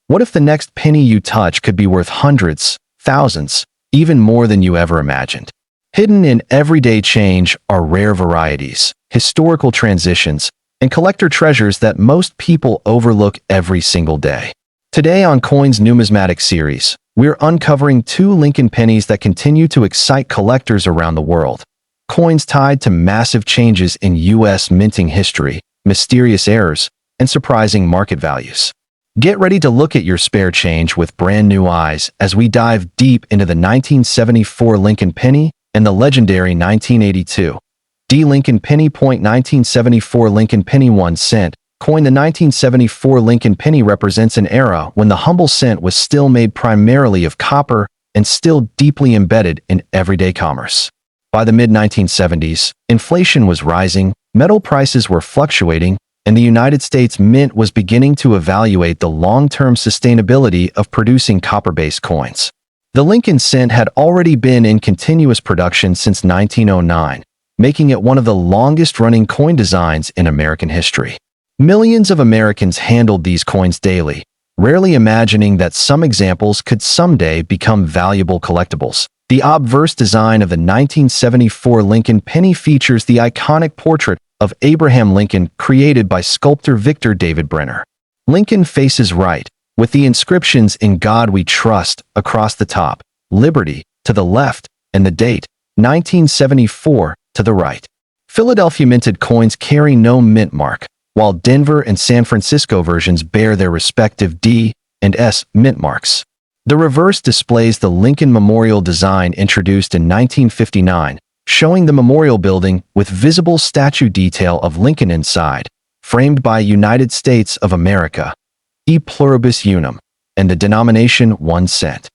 What if the next penny you touch could be worth hundreds, thousands, even more than you ever imagined? Hidden in everyday change are rare varieties, historical transitions, and collector treasures that most people overlook every single day. Today on Coins Numismatic Series, we're uncovering two Lincoln pennies that continue to excite collectors around the world. Coins tied to massive changes in U.S. minting history, mysterious errors, and surprising market values. Get ready to look at your spare change with brand new eyes as we dive deep into the 1974 Lincoln penny and the legendary 1982 D. Lincoln penny. 1974 Lincoln penny 1 cent. Coin. The 1974 Lincoln penny represents an era when the humble cent was still made primarily of copper and still deeply embedded in everyday commerce. By the mid-1970s, inflation was rising, metal prices were fluctuating, and the United States Mint was beginning to evaluate the long-term sustainability of producing copper-based coins. The Lincoln cent had already been in continuous production since 1909, making it one of the longest-running coin designs in American history. Millions of Americans handled these coins daily, rarely imagining that some examples could someday become valuable collectibles. The obverse design of the 1974 Lincoln penny features the iconic portrait of Abraham Lincoln created by sculptor Victor David Brenner. Lincoln faces right, with the inscriptions "In God We Trust" across the top, "Liberty" to the left, and the date, 1974, to the right. Philadelphia minted coins carry no mint mark, while Denver and San Francisco versions bear their respective D and S mint marks. The reverse displays the Lincoln Memorial design introduced in 1959, showing the memorial building with visible statue detail of Lincoln inside, framed by United States of America, E pluribus unum, and the denomination 1 cent.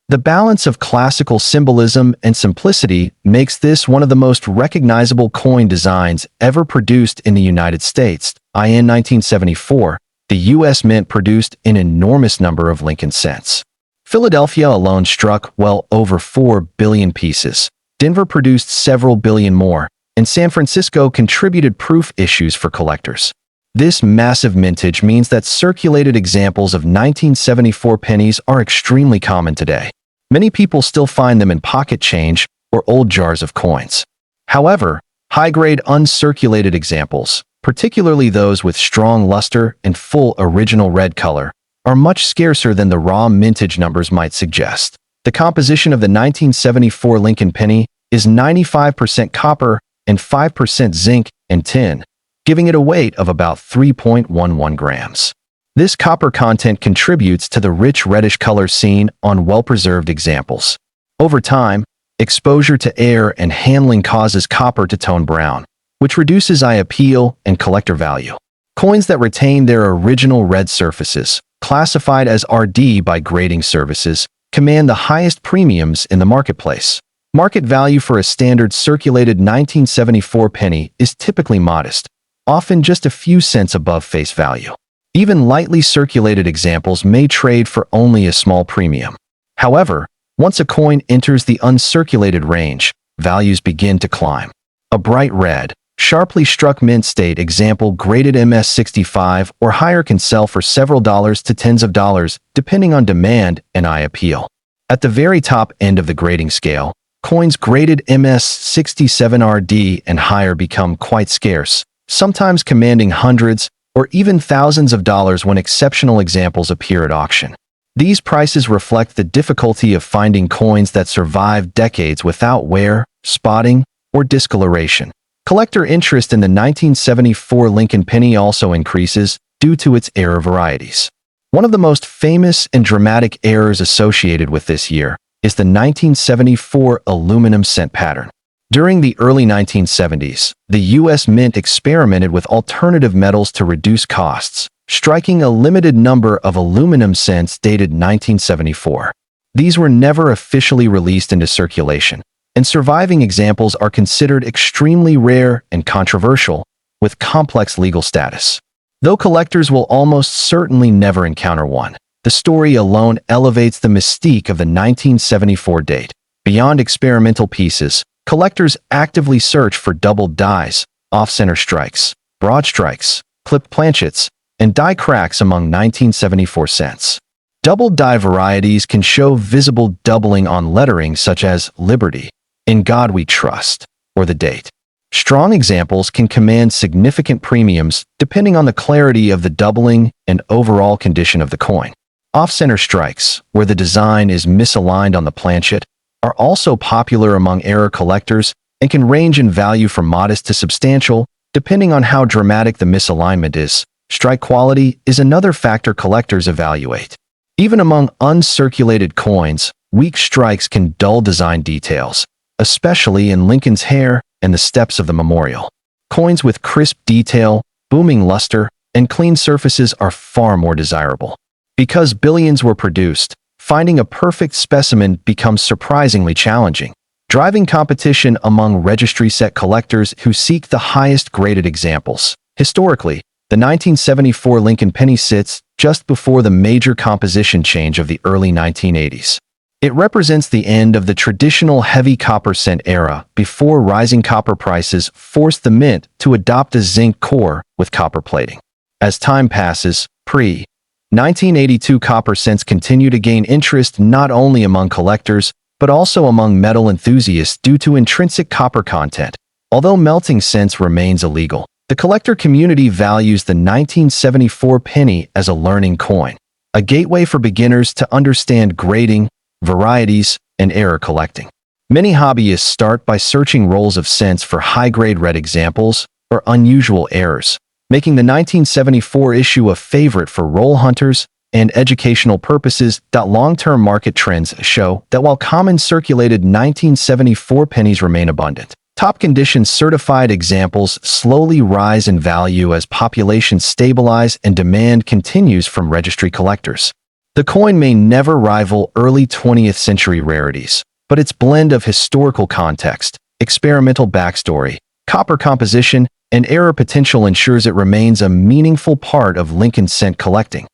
The balance of classical symbolism and simplicity makes this one of the most recognizable coin designs ever produced in the United States. In 1974, the U.S. Mint produced an enormous number of Lincoln cents. Philadelphia alone struck well over 4 billion pieces. Denver produced several billion more, and San Francisco contributed proof issues for collectors. This massive mintage means that circulated examples of 1974 pennies are extremely common today. Many people still find them in pocket change or old jars of coins. However, high-grade uncirculated examples, particularly those with strong luster and full original red color, are much scarcer than the raw mintage numbers might suggest. The composition of the 1974 Lincoln penny is 95% copper and 5% zinc and tin, giving it a weight of about 3.11 grams. This copper content contributes to the rich reddish color seen on well-preserved examples. Over time, exposure to air and handling causes copper to tone brown, which reduces eye appeal and collector value. Coins that retain their original red surfaces, classified as RD by grading services, command the highest premiums in the marketplace. Market value for a standard circulated 1974 penny is typically modest, often just a few cents above face value. Even lightly circulated examples may trade for only a small premium. However, once a coin enters the uncirculated range, values begin to climb. A bright red, sharply struck mint state example graded MS65 or higher can sell for several dollars to tens of dollars, depending on demand and eye appeal. At the very top end of the grading scale, coins graded MS67RD and higher become quite scarce, sometimes commanding hundreds or even thousands of dollars when exceptional examples appear at auction. These prices reflect the difficulty of finding coins that survive decades without wear, spotting, or discoloration. Collector interest in the 1974 Lincoln penny also increases due to its error varieties. One of the most famous and dramatic errors associated with this year is the 1974 aluminum cent pattern. During the early 1970s, the U.S. Mint experimented with alternative metals to reduce costs, striking a limited number of aluminum cents dated 1974. These were never officially released into circulation, and surviving examples are considered extremely rare and controversial, with complex legal status. Though collectors will almost certainly never encounter one, the story alone elevates the mystique of the 1974 date. Beyond experimental pieces, collectors actively search for doubled dies, off-center strikes, broad strikes, clipped planchets, and die cracks among 1974 cents. Doubled die varieties can show visible doubling on lettering such as Liberty, In God We Trust, or the date. Strong examples can command significant premiums depending on the clarity of the doubling and overall condition of the coin. Off-center strikes, where the design is misaligned on the planchet, are also popular among error collectors and can range in value from modest to substantial, depending on how dramatic the misalignment is. Strike quality is another factor collectors evaluate. Even among uncirculated coins, weak strikes can dull design details, especially in Lincoln's hair and the steps of the memorial. Coins with crisp detail, booming luster, and clean surfaces are far more desirable. Because billions were produced, finding a perfect specimen becomes surprisingly challenging, driving competition among registry set collectors who seek the highest graded examples. Historically, the 1974 Lincoln penny sits just before the major composition change of the early 1980s. It represents the end of the traditional heavy copper cent era before rising copper prices forced the mint to adopt a zinc core with copper plating. As time passes, pre-1982 copper cents continue to gain interest not only among collectors, but also among metal enthusiasts due to intrinsic copper content. Although melting cents remains illegal, the collector community values the 1974 penny as a learning coin, a gateway for beginners to understand grading, varieties, and error collecting. Many hobbyists start by searching rolls of cents for high-grade red examples or unusual errors, making the 1974 issue a favorite for roll hunters and educational purposes. Long-term market trends show that while common circulated 1974 pennies remain abundant, top condition certified examples slowly rise in value as populations stabilize and demand continues from registry collectors. The coin may never rival early 20th century rarities, but its blend of historical context, experimental backstory, copper composition, and error potential ensures it remains a meaningful part of Lincoln cent collecting.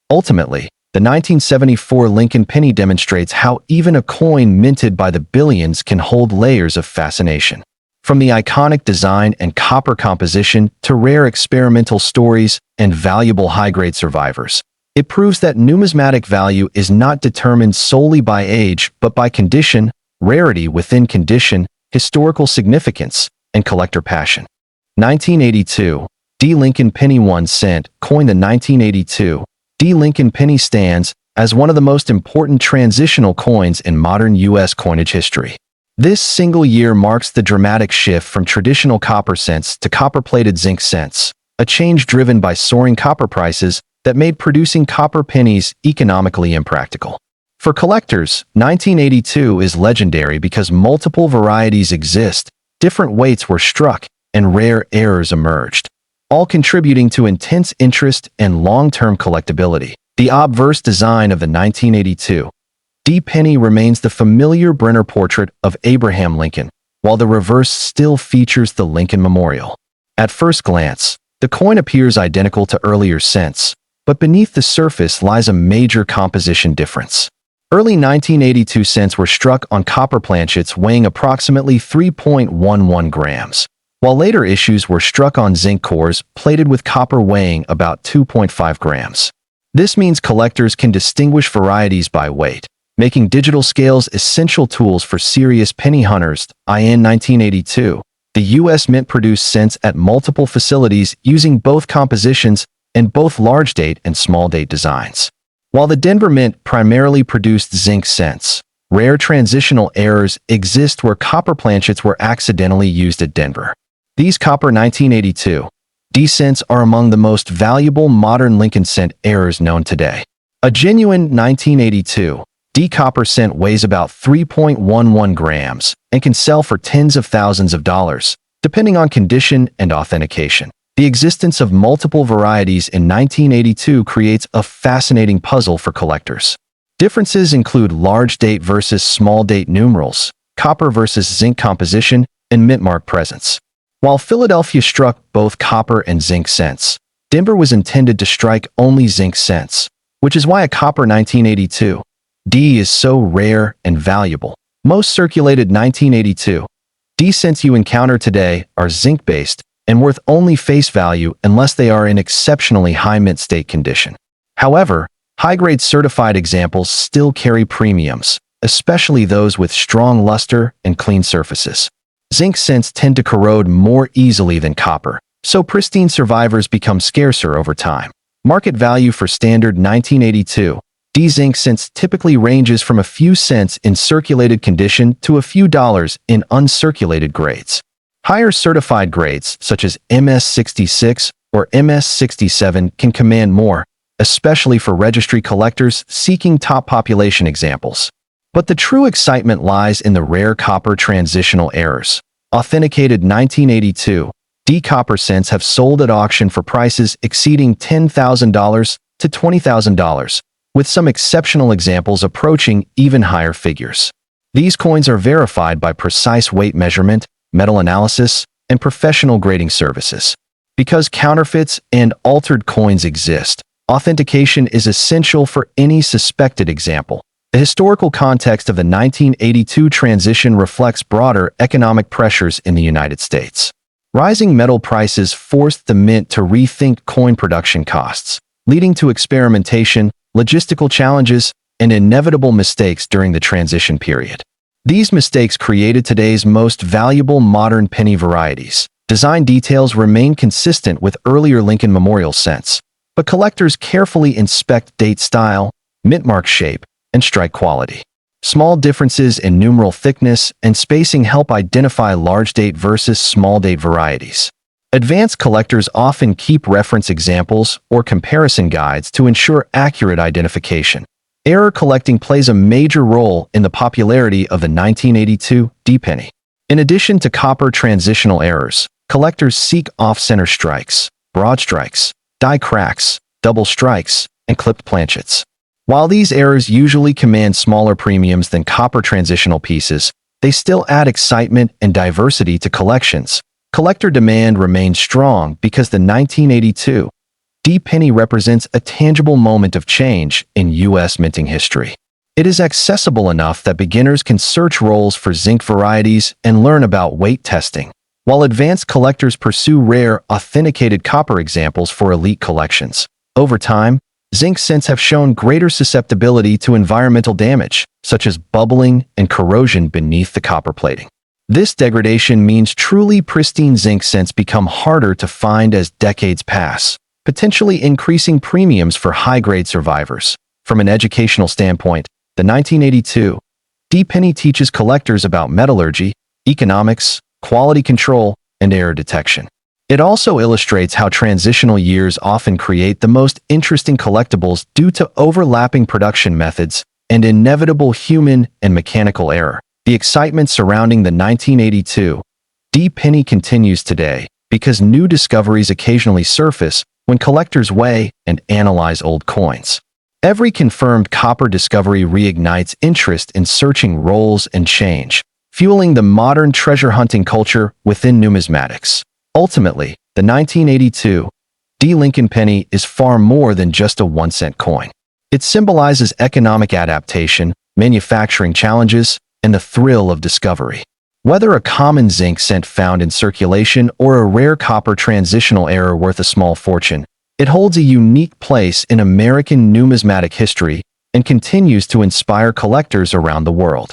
Ultimately, the 1974 Lincoln penny demonstrates how even a coin minted by the billions can hold layers of fascination. From the iconic design and copper composition to rare experimental stories and valuable high-grade survivors, it proves that numismatic value is not determined solely by age but by condition, rarity within condition, historical significance, and collector passion. 1982. D. Lincoln penny 1 cent, coined the 1982. D. Lincoln penny stands as one of the most important transitional coins in modern U.S. coinage history. This single year marks the dramatic shift from traditional copper cents to copper-plated zinc cents, a change driven by soaring copper prices that made producing copper pennies economically impractical. For collectors, 1982 is legendary because multiple varieties exist, different weights were struck, and rare errors emerged, all contributing to intense interest and long-term collectability. The obverse design of the 1982 D penny remains the familiar Brenner portrait of Abraham Lincoln, while the reverse still features the Lincoln Memorial. At first glance, the coin appears identical to earlier cents, but beneath the surface lies a major composition difference. Early 1982 cents were struck on copper planchets weighing approximately 3.11 grams, while later issues were struck on zinc cores plated with copper weighing about 2.5 grams. This means collectors can distinguish varieties by weight, making digital scales essential tools for serious penny hunters. In 1982, the U.S. Mint produced cents at multiple facilities using both compositions and both large date and small date designs. While the Denver Mint primarily produced zinc cents, rare transitional errors exist where copper planchets were accidentally used at Denver. These copper 1982 D cents are among the most valuable modern Lincoln cent errors known today. A genuine 1982 D copper cent weighs about 3.11 grams and can sell for tens of thousands of dollars, depending on condition and authentication. The existence of multiple varieties in 1982 creates a fascinating puzzle for collectors. Differences include large date versus small date numerals, copper versus zinc composition, and mint mark presence. While Philadelphia struck both copper and zinc cents, Denver was intended to strike only zinc cents, which is why a copper 1982 D is so rare and valuable. Most circulated 1982 D cents you encounter today are zinc-based and worth only face value unless they are in exceptionally high mint state condition. However, High-grade certified examples still carry premiums, especially those with strong luster and clean surfaces. Zinc cents tend to corrode more easily than copper, so pristine survivors become scarcer over time. Market value for standard 1982 D zinc cents typically ranges from a few cents in circulated condition to a few dollars in uncirculated grades. Higher certified grades, such as MS66 or MS67, can command more, especially for registry collectors seeking top population examples. But the true excitement lies in the rare copper transitional errors. Authenticated 1982 D copper cents have sold at auction for prices exceeding $10,000 to $20,000, with some exceptional examples approaching even higher figures. These coins are verified by precise weight measurement, metal analysis, and professional grading services. Because counterfeits and altered coins exist, authentication is essential for any suspected example. The historical context of the 1982 transition reflects broader economic pressures in the United States. Rising metal prices forced the mint to rethink coin production costs, leading to experimentation, logistical challenges, and inevitable mistakes during the transition period. These mistakes created today's most valuable modern penny varieties. Design details remain consistent with earlier Lincoln Memorial cents, but collectors carefully inspect date style, mint mark shape, and strike quality. Small differences in numeral thickness and spacing help identify large date versus small date varieties. Advanced collectors often keep reference examples or comparison guides to ensure accurate identification. Error collecting plays a major role in the popularity of the 1982 D penny. In addition to copper transitional errors, collectors seek off-center strikes, broad strikes, die cracks, double strikes, and clipped planchets. While these errors usually command smaller premiums than copper transitional pieces, they still add excitement and diversity to collections. Collector demand remains strong because the 1982 D penny represents a tangible moment of change in U.S. minting history. It is accessible enough that beginners can search rolls for zinc varieties and learn about weight testing, while advanced collectors pursue rare, authenticated copper examples for elite collections. Over time, zinc cents have shown greater susceptibility to environmental damage, such as bubbling and corrosion beneath the copper plating. This degradation means truly pristine zinc cents become harder to find as decades pass, potentially increasing premiums for high-grade survivors. From an educational standpoint, the 1982 D penny teaches collectors about metallurgy, economics, quality control, and error detection. It also illustrates how transitional years often create the most interesting collectibles due to overlapping production methods and inevitable human and mechanical error. The excitement surrounding the 1982 D penny continues today because new discoveries occasionally surface when collectors weigh and analyze old coins. Every confirmed copper discovery reignites interest in searching rolls and change, fueling the modern treasure hunting culture within numismatics. Ultimately, the 1982 D Lincoln penny is far more than just a 1-cent coin. It symbolizes economic adaptation, manufacturing challenges, and the thrill of discovery. Whether a common zinc cent found in circulation or a rare copper transitional error worth a small fortune, it holds a unique place in American numismatic history and continues to inspire collectors around the world.